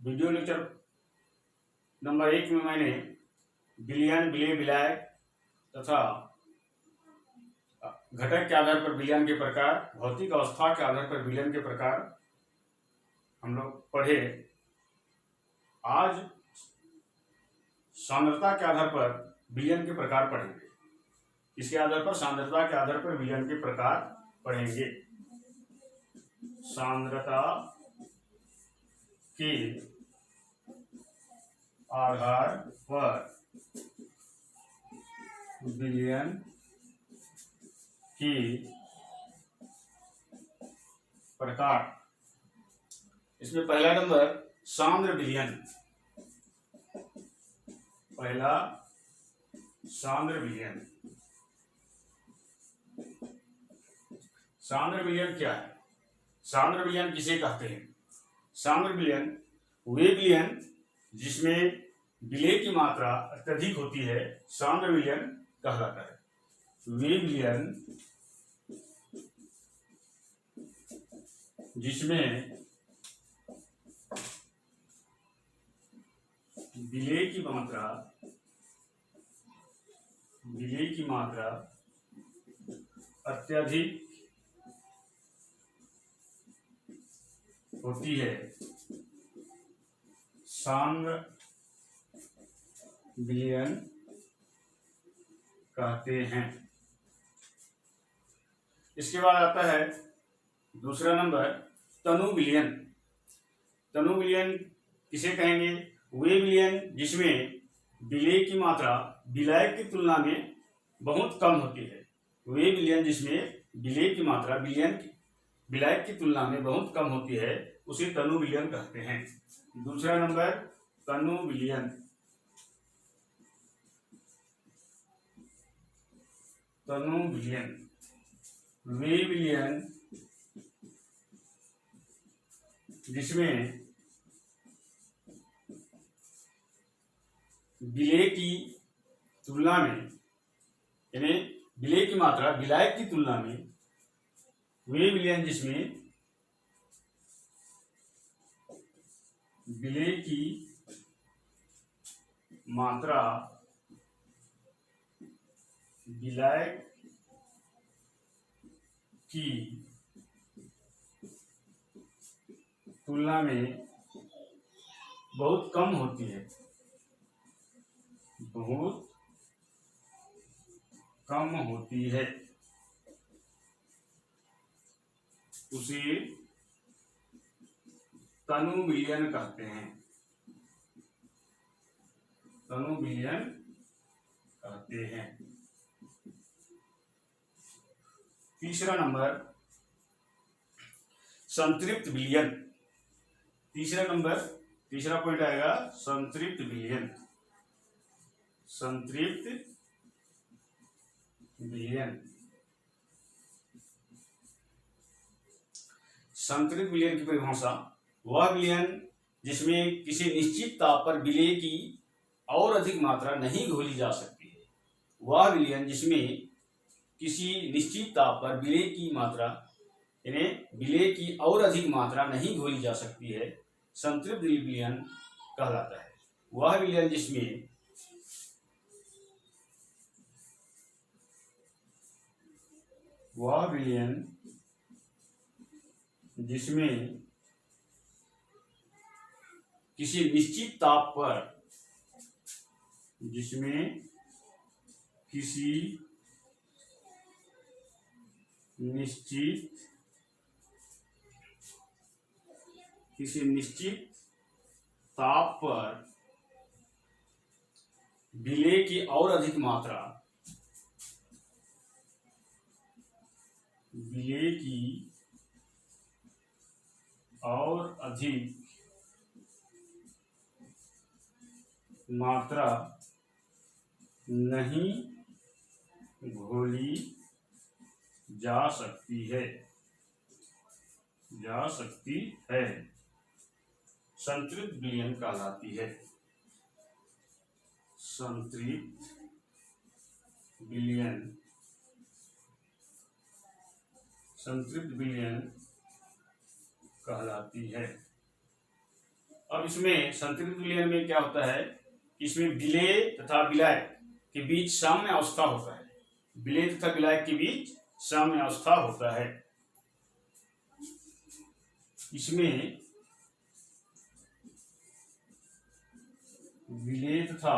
Video lecture number 1 में मैंने विलयन, विलेय, विलायक तथा घटक के आधार पर विलयन के प्रकार, भौतिक अवस्था के आधार पर विलयन के प्रकार हम लोग पढ़े। आज सांद्रता के आधार पर विलयन के प्रकार पढ़ेंगे। इसके आधार पर सांद्रता के आधार पर विलयन के प्रकार पढ़ेंगे। सांद्रता के आधार पर विलयन के प्रकार। इसमें पहला नंबर सांद्र विलयन। पहला सांद्र विलयन। सांद्र विलयन क्या है? सांद्र विलयन किसे कहते हैं? सांद्र विलयन वे विलयन जिसमें विलेय की मात्रा अत्यधिक होती है, सांद्र विलयन कहलाता है। वे विलयन जिसमें विलेय की मात्रा अत्यधिक होती है, सांद्र विलयन कहते हैं। इसके बाद आता है दूसरा नंबर तनु विलयन। तनु विलयन किसे कहेंगे? वे विलयन जिसमें विलेय की मात्रा विलायक की तुलना में बहुत कम होती है। वे विलयन जिसमें विलेय की मात्रा विलायक की तुलना में बहुत कम होती है, उसे तनु विलयन कहते हैं। दूसरा नंबर तनु विलयन। तनु विलयन वे विलयन जिसमें विलेय की तुलना में, यानी विलेय की मात्रा विलायक की तुलना में, वे विलयन जिसमें विलेय की मात्रा विलायक की तुलना में बहुत कम होती है, बहुत कम होती है, उसे तनु विलयन कहते हैं। तनु विलयन कहते हैं। तीसरा नंबर संतृप्त विलयन। तीसरा पॉइंट आएगा संतृप्त विलयन। संतृप्त विलयन। संतृप्त विलयन की परिभाषा वह विलयन जिसमें किसी निश्चित ताप पर विलेय की और अधिक मात्रा नहीं घोली जा सकती है। वह विलयन जिसमें किसी निश्चित ताप पर विलेय की मात्रा, यानी विलेय की और अधिक मात्रा नहीं घोली जा सकती है, संतृप्त विलयन कहलाता है। वह विलयन जिसमें किसी निश्चित ताप पर विलेय की और अधिक मात्रा, विलेय की और अधिक मात्रा नहीं घोली जा सकती है, संतृप्त विलयन कहलाती है। संतृप्त विलयन कहलाती है। अब इसमें संतृप्त विलयन में क्या होता है, इसमें विलेय तथा विलायक के बीच साम्य अवस्था होता है। विलेय तथा विलायक के बीच साम्य अवस्था होता है। इसमें विलेय तथा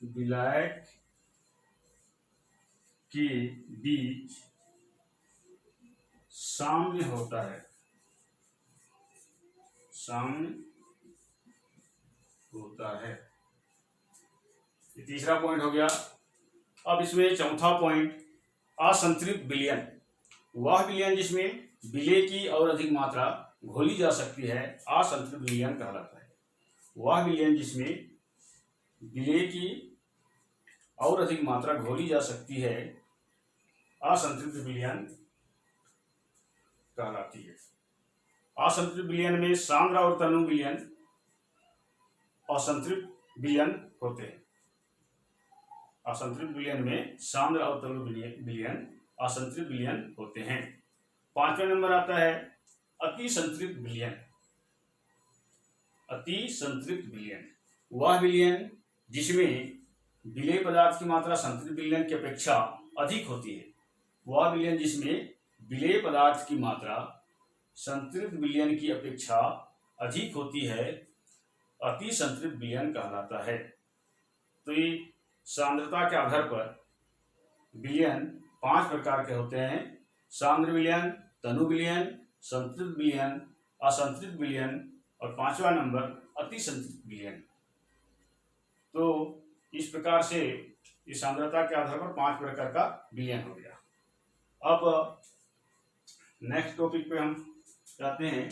विलायक के बीच साम्य होता है। ये तीसरा पॉइंट हो गया। अब इसमें चौथा पॉइंट, असंतृप्त विलयन। वह विलयन जिसमें विलेय की और अधिक मात्रा घोली जा सकती है, असंतृप्त विलयन कहलाता है। वह विलयन जिसमें विलेय की और अधिक मात्रा घोली जा सकती है, असंतृप्त विलयन कहलाती है। असंतृप्त विलयन में सांद्र और तनु विलयन असंतृप्त विलयन होते हैं। असंतृप्त विलयन में सांद्र और तनु विलयन असंतृप्त विलयन होते हैं। 5वां नंबर आता है अति संतृप्त विलयन। अति संतृप्त विलयन वह विलयन जिसमें विलेय पदार्थ की मात्रा संतृप्त विलयन की अपेक्षा अधिक होती है। वह विलयन जिसमें विलेय पदार्थ की मात्रा संतृप्त विलयन की अपेक्षा अधिक होती है, अति संतृप्त विलयन कहलाता है। तो ये सांद्रता के आधार पर विलयन 5 प्रकार के होते हैं: सांद्र विलयन, तनु विलयन, संतृप्त विलयन, असंतृप्त विलयन और 5वां नंबर अति संतृप्त विलयन। तो इस प्रकार से इस सांद्रता के आधार पर 5 प्रकार का विलयन हो गया। अब नेक्स्ट टॉपिक पे हम जाते हैं।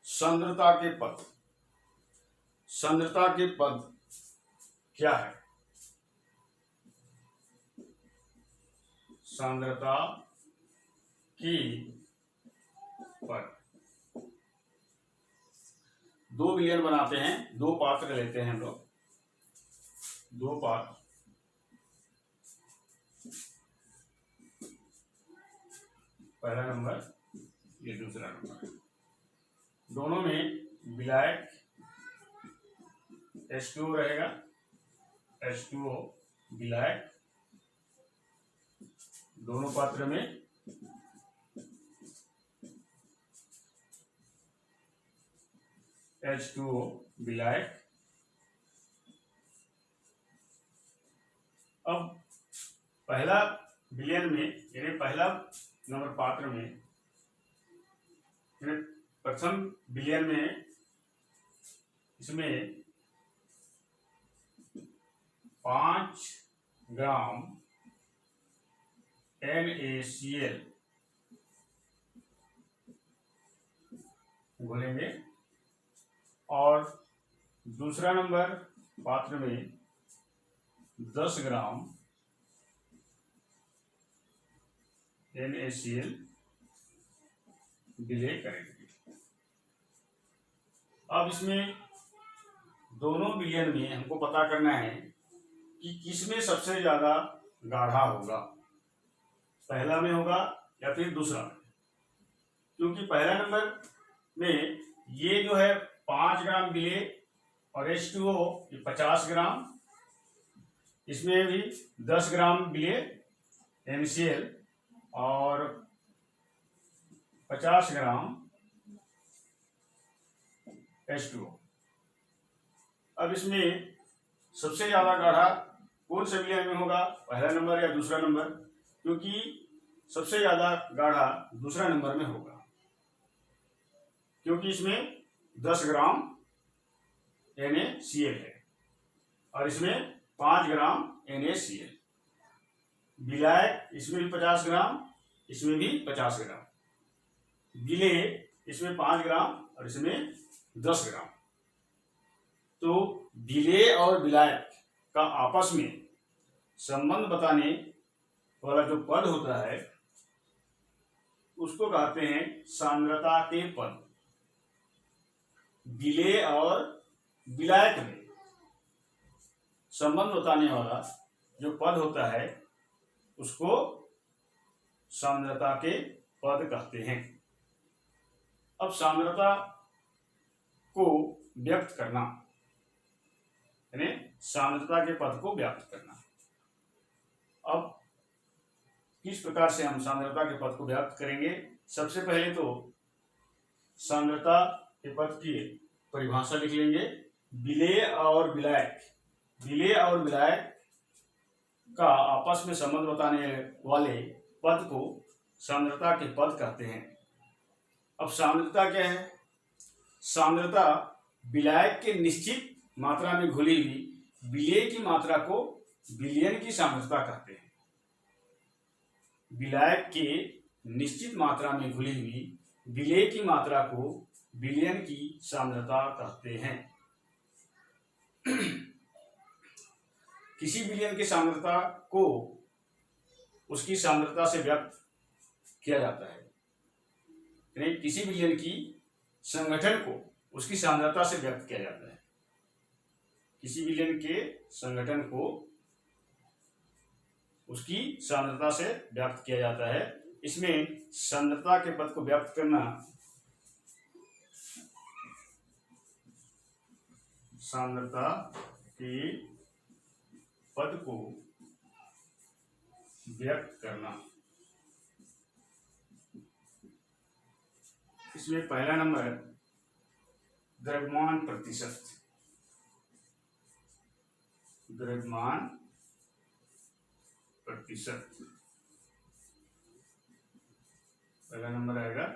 सांद्रता के पद। सांद्रता के पद क्या है? सांद्रता की पद 2 विलयन बनाते हैं, 2 पात्र लेते हैं हम लोग। 2 पात्र, पहला नंबर, ये दूसरा नंबर। दोनों में विलायक H2O रहेगा। H2O विलायक, दोनों पात्र में H2O विलायक। अब पहला विलयन में यानी पहला नंबर पात्र में, प्रथम विलयन में इसमें 5 ग्राम NaCl घोलेंगे और दूसरा नंबर पात्र में 10 ग्राम NaCl विलेय करेंगे। अब इसमें दोनों विलयन में हमको पता करना है कि किसमें सबसे ज्यादा गाढ़ा होगा, पहला में होगा या फिर दूसरा में। क्योंकि पहला नंबर में ये जो है 5 ग्राम विलेय और H2O ये 50 ग्राम, इसमें भी 10 ग्राम विलेय NaCl और 50 ग्राम H2O। अब इसमें सबसे ज्यादा गाढ़ा कौन से विलयन में होगा, पहला नंबर या दूसरा नंबर? क्योंकि सबसे ज्यादा गाढ़ा दूसरा नंबर में होगा, क्योंकि इसमें 10 ग्राम NaCl है और इसमें 5 ग्राम NaCl। विलायक इसमें भी 50 ग्राम, इसमें भी 50 ग्राम। विलेय इसमें 5 ग्राम और इसमें 10 ग्राम। तो विलेय और विलायक का आपस में संबंध बताने वाला जो पद होता है उसको कहते हैं सांद्रता के पद। विलेय और विलायक में संबंध बताने वाला जो पद होता है उसको सांद्रता के पद कहते हैं। अब सांद्रता को व्यक्त करना यानी सांद्रता के पद को व्यक्त करना। अब किस प्रकार से हम सांद्रता के पद को व्यक्त करेंगे? सबसे पहले तो सांद्रता के पद की परिभाषा लिख लेंगे। विलेय और विलायक, विलेय और विलायक का आपस में संबंध बताने वाले पद को सांद्रता के पद कहते हैं। अब सांद्रता क्या है? सांद्रता विलायक के निश्चित मात्रा में घुली हुई विलेय की मात्रा को विलयन की सांद्रता कहते हैं। विलायक के निश्चित मात्रा में घुली हुई विलेय की मात्रा को विलयन की सांद्रता कहते हैं। किसी विलयन की सांद्रता को उसकी सांद्रता से व्यक्त किया जाता है, यानी किसी विलयन की संगठन को उसकी सांद्रता से व्यक्त किया जाता है। किसी विलयन के संगठन को उसकी सांद्रता से व्यक्त किया जाता है। इसमें सांद्रता के पद को व्यक्त करना सांद्रता के पद को व्यक्त करना, इसमें पहला नंबर द्रव्यमान प्रतिशत। द्रव्यमान प्रतिशत पहला नंबर आएगा,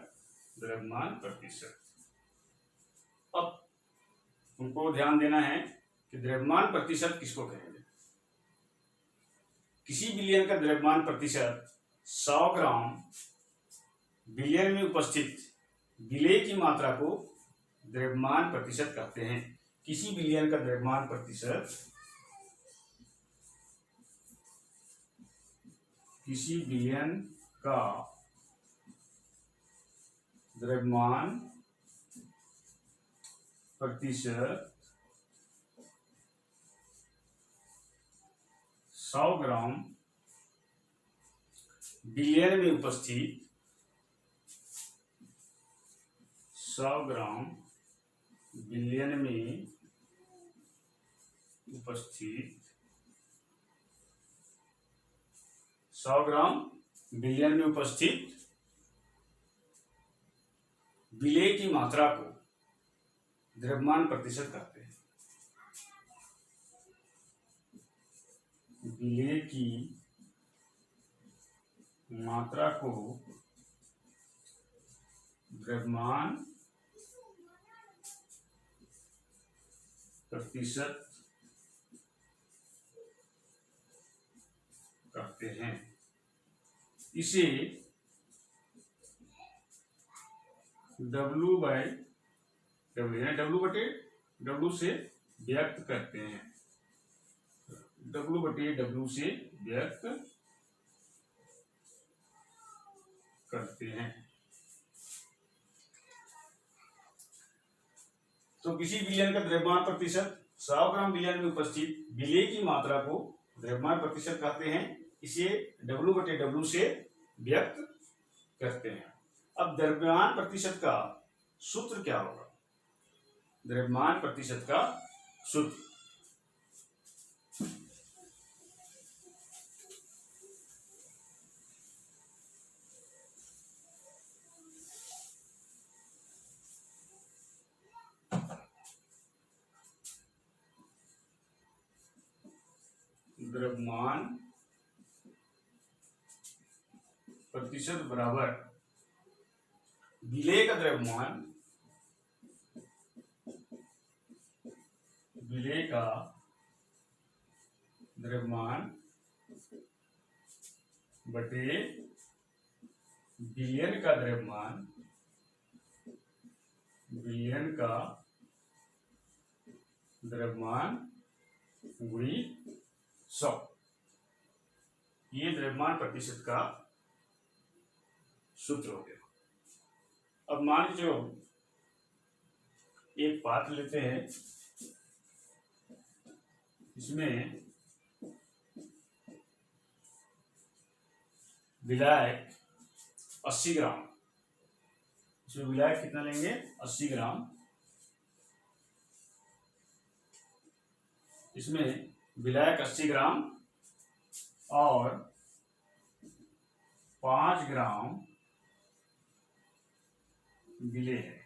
द्रव्यमान प्रतिशत। अब उनको ध्यान देना है कि द्रव्यमान प्रतिशत किसको कहेंगे। किसी विलयन का द्रव्यमान प्रतिशत 100 ग्राम विलयन में उपस्थित विलेय की मात्रा को द्रव्यमान प्रतिशत कहते हैं। किसी विलयन का द्रव्यमान प्रतिशत, किसी विलयन का द्रव्यमान प्रतिशत 100 ग्राम विलयन में उपस्थित 100 ग्राम विलयन में उपस्थित 100 ग्राम विलयन में उपस्थित विलेय की मात्रा को द्रव्यमान प्रतिशत कहते हैं। विलेय की मात्रा को द्रव्यमान प्रतिशत कहते हैं। इसे W बाय W यानी W बटे W से व्यक्त करते हैं। W बटे W से व्यक्त करते हैं। तो किसी विलयन का द्रव्यमान प्रतिशत 100 ग्राम विलयन में उपस्थित विलेय की मात्रा को द्रव्यमान प्रतिशत कहते हैं। इसे W बटे W से व्यक्त करते हैं। अब द्रव्यमान प्रतिशत का सूत्र क्या होगा? द्रव्यमान प्रतिशत का सूत्र द्रव्यमान प्रतिशत बराबर विलेय का द्रव्यमान, विलेय का द्रव्यमान बटे विलयन का द्रव्यमान, विलयन का द्रव्यमान गुणी 100। ये द्रव्यमान प्रतिशत का सूत्र हो गया। अब मान लीजिए एक पात्र लेते हैं, इसमें विलायक 80 ग्राम, इसमें विलायक कितना लेंगे 80 ग्राम, इसमें विलायक 80 ग्राम और 5 ग्राम विलेय है,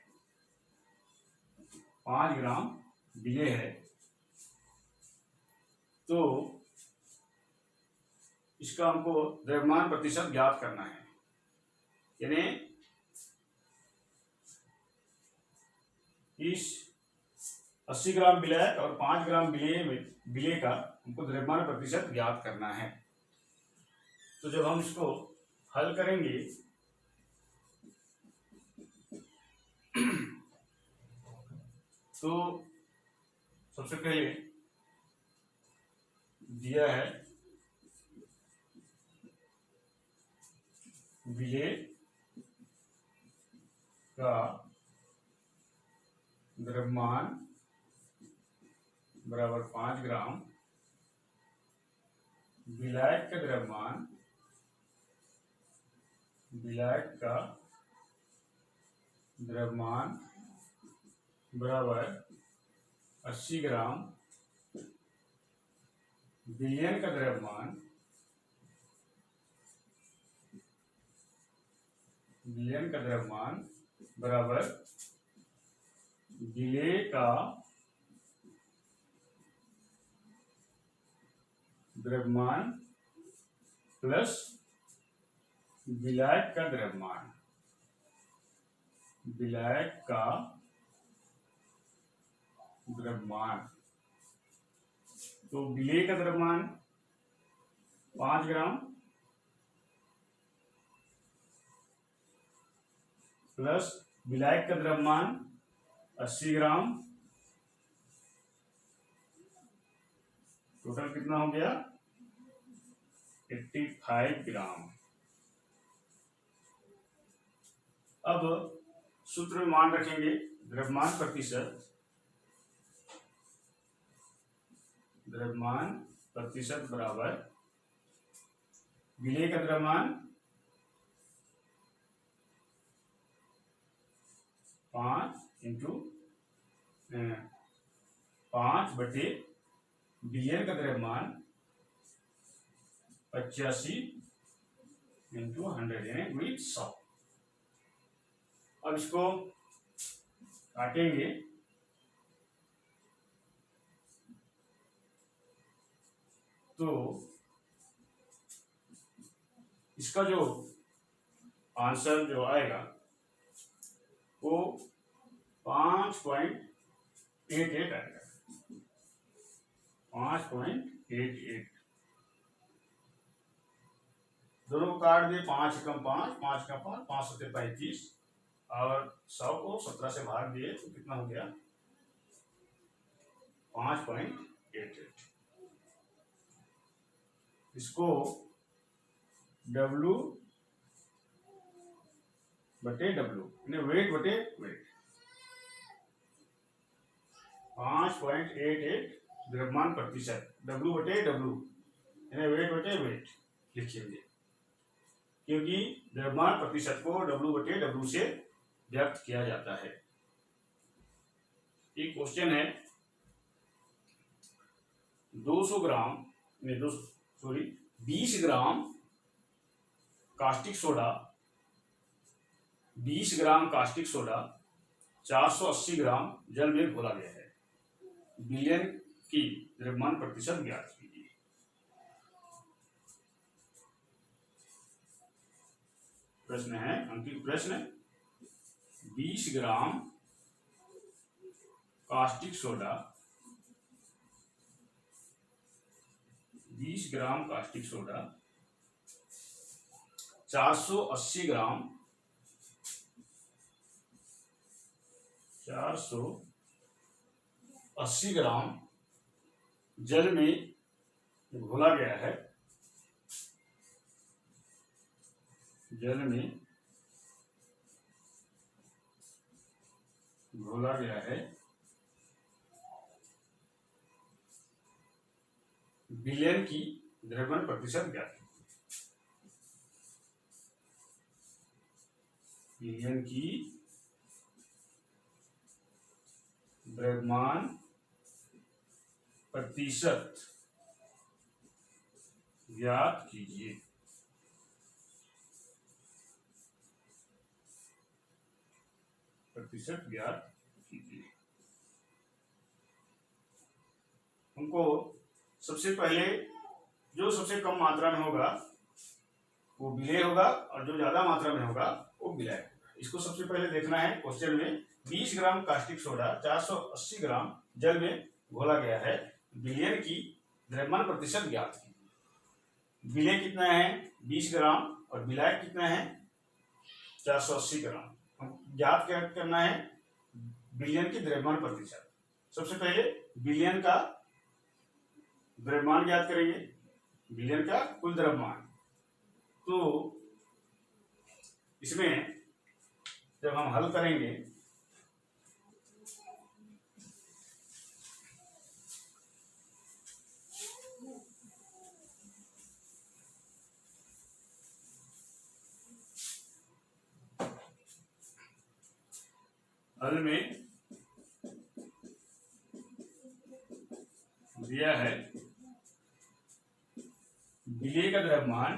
5 ग्राम विलेय है। तो इसका हमको द्रव्यमान प्रतिशत ज्ञात करना है, यानी इस 80 ग्राम विलायक और 5 ग्राम विलेय का हमको द्रव्यमान प्रतिशत ज्ञात करना है। तो जब हम इसको हल करेंगे तो सबसे पहले दिया है विलेय का द्रव्यमान बराबर 5 ग्राम, विलायक का द्रव्यमान, विलायक का द्रव्यमान बराबर 80 ग्राम, विलयन का द्रव्यमान, विलयन का द्रव्यमान बराबर विलेय का द्रव्यमान प्लस विलायक का द्रव्यमान, विलायक का द्रव्यमान। तो विलेय का द्रव्यमान 5 ग्राम प्लस विलायक का द्रव्यमान 80 ग्राम, टोटल कितना हो गया 85 ग्राम। अब सूत्र में मान रखेंगे द्रव्यमान प्रतिशत, द्रव्यमान प्रतिशत बराबर विलेय का द्रव्यमान 5 इंटू 5 बटे विलयन का द्रव्यमान 85 इंटू 100 यानी गुणित 100। अब इसको काटेंगे तो इसका जो आंसर जो आएगा वो 5.88 आएगा, 5.88। दोनों को काट दिए, 5 कम 5, 5 का 5, 5 सत्ते 35 और 100 को 17 से भाग दिए तो कितना हो गया 5.88। इसको W बटे W यानी वेट बटे वेट 5.88 द्रव्यमान प्रतिशत, W बटे W यानी वेट बटे वेट लिखेंगे, क्योंकि द्रव्यमान प्रतिशत को W बटे W से व्यक्त किया जाता है। एक क्वेश्चन है 20 ग्राम कास्टिक सोडा, 20 ग्राम कास्टिक सोडा 480 ग्राम जल में घोला गया है, विलयन की द्रव्यमान प्रतिशत ज्ञात कीजिए। प्रश्न है, अंतिम प्रश्न, 20 ग्राम कास्टिक सोडा, 20 ग्राम कास्टिक सोडा 480 ग्राम, 480 ग्राम जल में घोला गया है, जल में घोला गया है विलयन की द्रव्यमान प्रतिशत ज्ञात कीजिए। विलयन की द्रव्यमान प्रतिशत ज्ञात कीजिए। प्रतिशत ज्ञात कीजिए। हमको सबसे पहले जो सबसे कम मात्रा में होगा वो विलेय होगा और जो ज्यादा मात्रा में होगा वो विलय होगा। इसको सबसे पहले देखना है। क्वेश्चन में 20 ग्राम कास्टिक सोडा 480 ग्राम जल में घोला गया है, विलयन की द्रव्यमान प्रतिशत ज्ञात कीजिए। विलय कितना है 20 ग्राम और विलायक कितना है 480 ग्राम। हम ज्ञात क्या करना है विलयन की द्रव्यमान प्रतिशत। सबसे पहले विलयन का द्रव्यमान ज्ञात करेंगे, विलयन का कुल द्रव्यमान। तो इसमें जब हम हल करेंगे हल में दिया है विलय का द्रव्यमान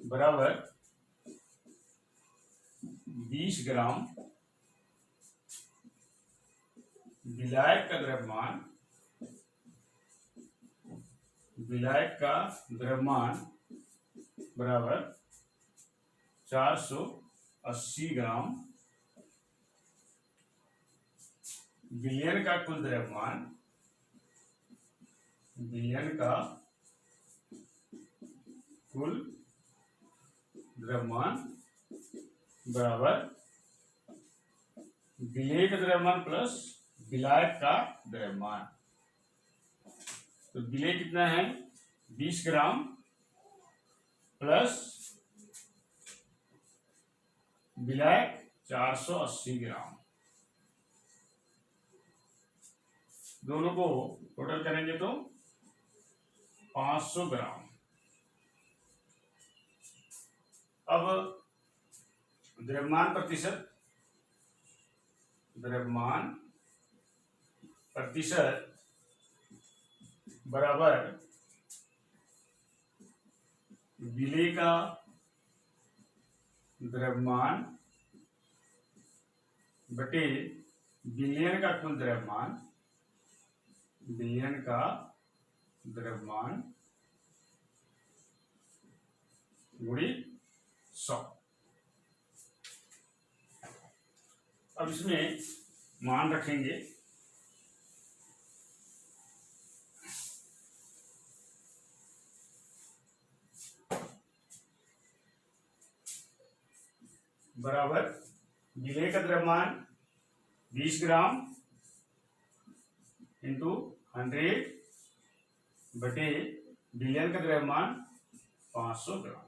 बराबर 20 ग्राम, विलायक का द्रव्यमान बराबर 480 ग्राम, विलयन का कुल द्रव्यमान बराबर विलय का द्रव्यमान प्लस विलायक का द्रव्यमान। तो विलय कितना है 20 ग्राम प्लस विलायक 480 ग्राम। दोनों को टोटल करेंगे तो 500 ग्राम। अब द्रव्यमान प्रतिशत बराबर विलय का द्रव्यमान बटे विलयन का कुल द्रव्यमान गुणी 100। अब इसमें मान रखेंगे बराबर विलय का द्रव्यमान 20 ग्राम इंटू 100 बटे विलयन का द्रव्यमान 500 ग्राम।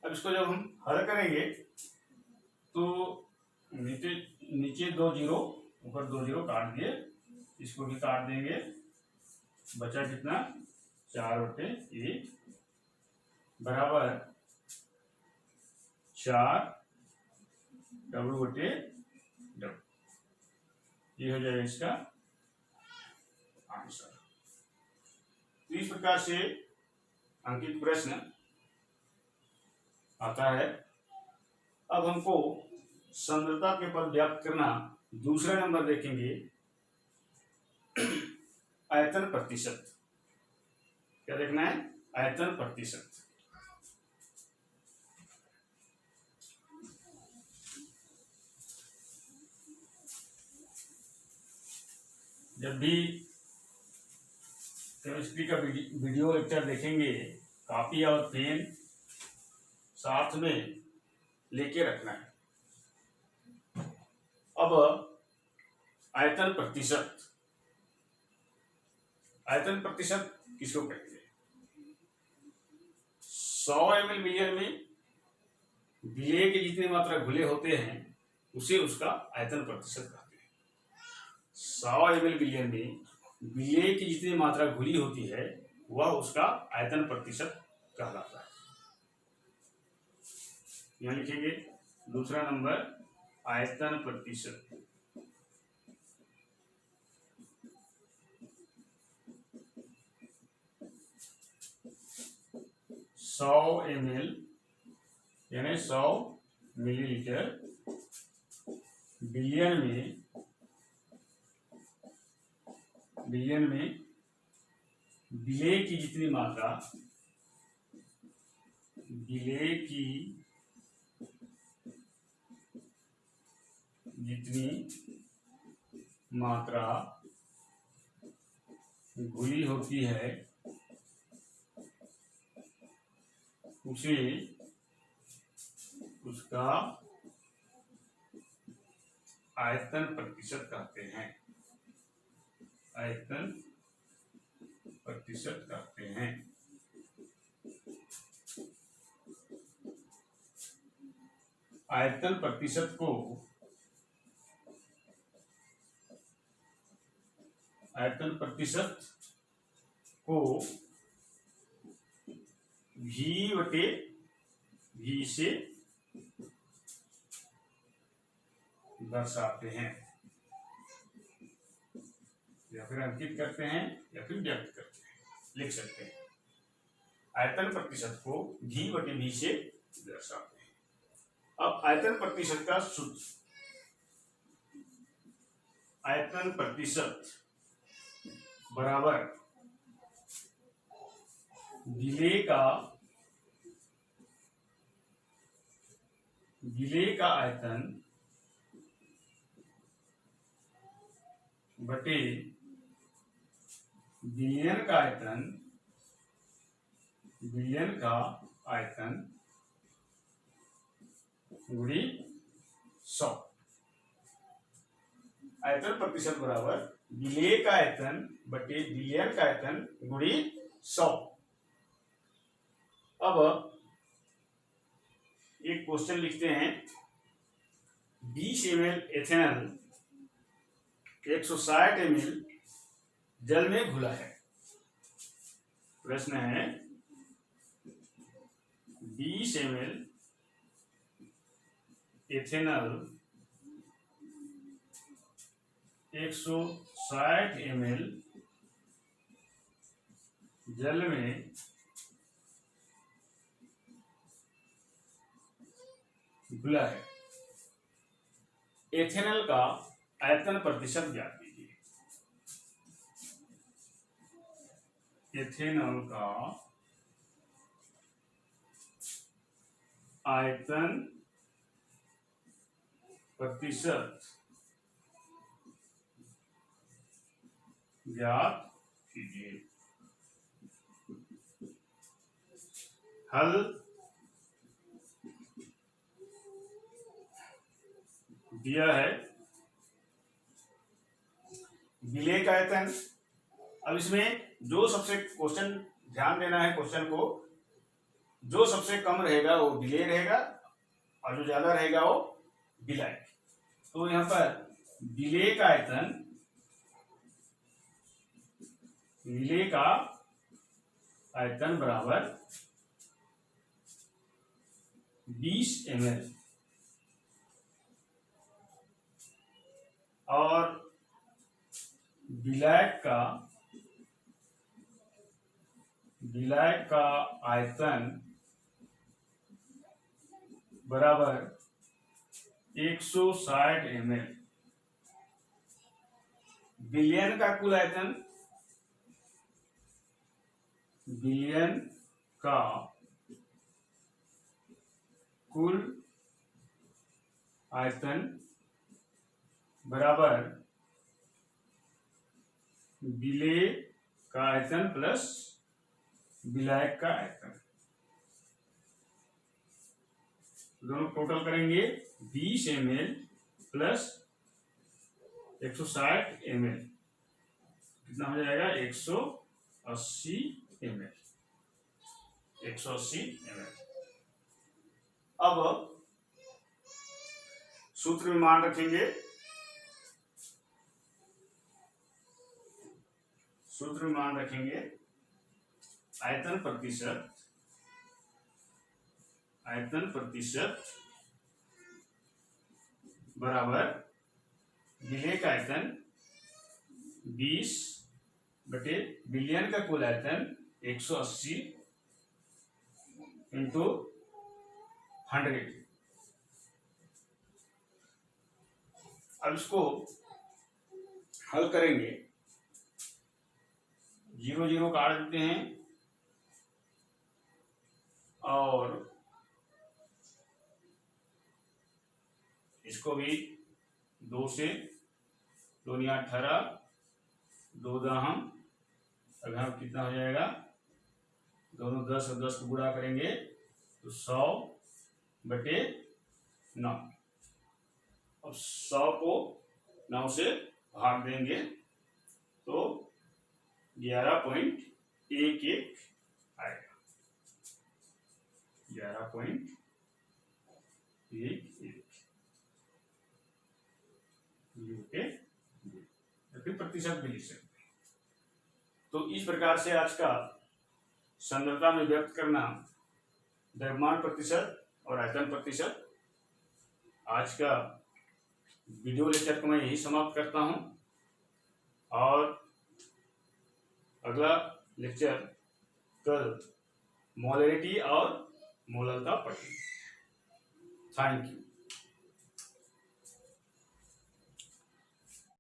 अब इसको जब हम हल करेंगे तो नीचे 2 जीरो ऊपर 2 जीरो काट दिए, इसको भी काट देंगे। बचा कितना 4/1 बराबर 4 W/W। ये हो जाएगा इसका आंसर। तो इस प्रकार से अंकित प्रश्न आता है। अब हमको सांद्रता के पद व्याप्त करना। दूसरा नंबर देखेंगे आयतन प्रतिशत। क्या देखना है आयतन प्रतिशत। जब भी केमिस्ट्री का वीडियो लेक्चर देखेंगे कॉपी और पेन साथ में लेके रखना है। अब आयतन प्रतिशत। आयतन प्रतिशत किसको कहेंगे? 100 ml बिलियन में विलेय की जितनी मात्रा घुले होते हैं उसे उसका आयतन प्रतिशत कहते हैं। 100 ml बिलियन में विलेय की जितनी मात्रा घुली होती है वह उसका आयतन प्रतिशत कहलाता है। यहां लिखेंगे दूसरा नंबर आयतन प्रतिशत। सौ ml यानी 100 मिलीलीटर बिलियन में विलेय की जितनी मात्रा घुली होती है उसे उसका आयतन प्रतिशत कहते हैं। आयतन प्रतिशत कहते हैं। आयतन प्रतिशत को V/V से दर्शाते हैं या फिर अंकित करते हैं या फिर व्यक्त करते हैं, लिख सकते हैं। आयतन प्रतिशत को V/V से दर्शाते हैं। अब आयतन प्रतिशत का सूत्र, आयतन प्रतिशत बराबर विलेय का आयतन बटे बिलियन का आयतन गुणी 100। आयतन प्रतिशत बराबर विलेय का आयतन बटे बिलियन का आयतन गुणी 100। अब एक क्वेश्चन लिखते हैं। 20 ml एथेनॉल 160 ml जल में घुला है। प्रश्न है 20 ml एथेनॉल 160 ml जल में घुला है। एथेनॉल का आयतन प्रतिशत ज्ञात कीजिए। एथेनॉल का आयतन प्रतिशत ज्ञात कीजिए। हल दिया है विलेय का आयतन। अब इसमें जो सबसे क्वेश्चन ध्यान देना है, क्वेश्चन को जो सबसे कम रहेगा वो विलेय रहेगा और जो ज्यादा रहेगा वो विलायक। तो यहाँ पर विलेय का आयतन बराबर 20 ml और विलायक का आयतन बराबर 160 ml। बिलियन का कुल आयतन, बिलियन का कुल आयतन बराबर विलेय का आयतन प्लस विलायक का आयतन। दोनों टोटल करेंगे 20 ml प्लस 160 ml कितना हो जाएगा 180 ml। 180 ml। अब सूत्र में मान रखेंगे, सूत्र में मान रखेंगे आयतन प्रतिशत, आयतन प्रतिशत बराबर विलेय का आयतन 20 बटे बिलियन का कुल आयतन 180 इंटू 100। अब इसको हल करेंगे, 0 0 काट देते हैं और इसको भी 2 से 2 × 18, 2 दहम, अगर कितना हो जाएगा, दोनों 10 और 10 को गुणा करेंगे तो 100 बटे 9। अब 100 को 9 से भाग देंगे तो 11.11 आएगा। 11.11 फिर प्रतिशत भी लिख सकते हैं। तो इस प्रकार से आज का सांद्रता में व्यक्त करना द्रव्यमान प्रतिशत और आयतन प्रतिशत, आज का वीडियो लेक्चर को मैं यही समाप्त करता हूं और अगला लेक्चर कल मोलैरिटी और मोलरता पढ़ेंगे। Thank you.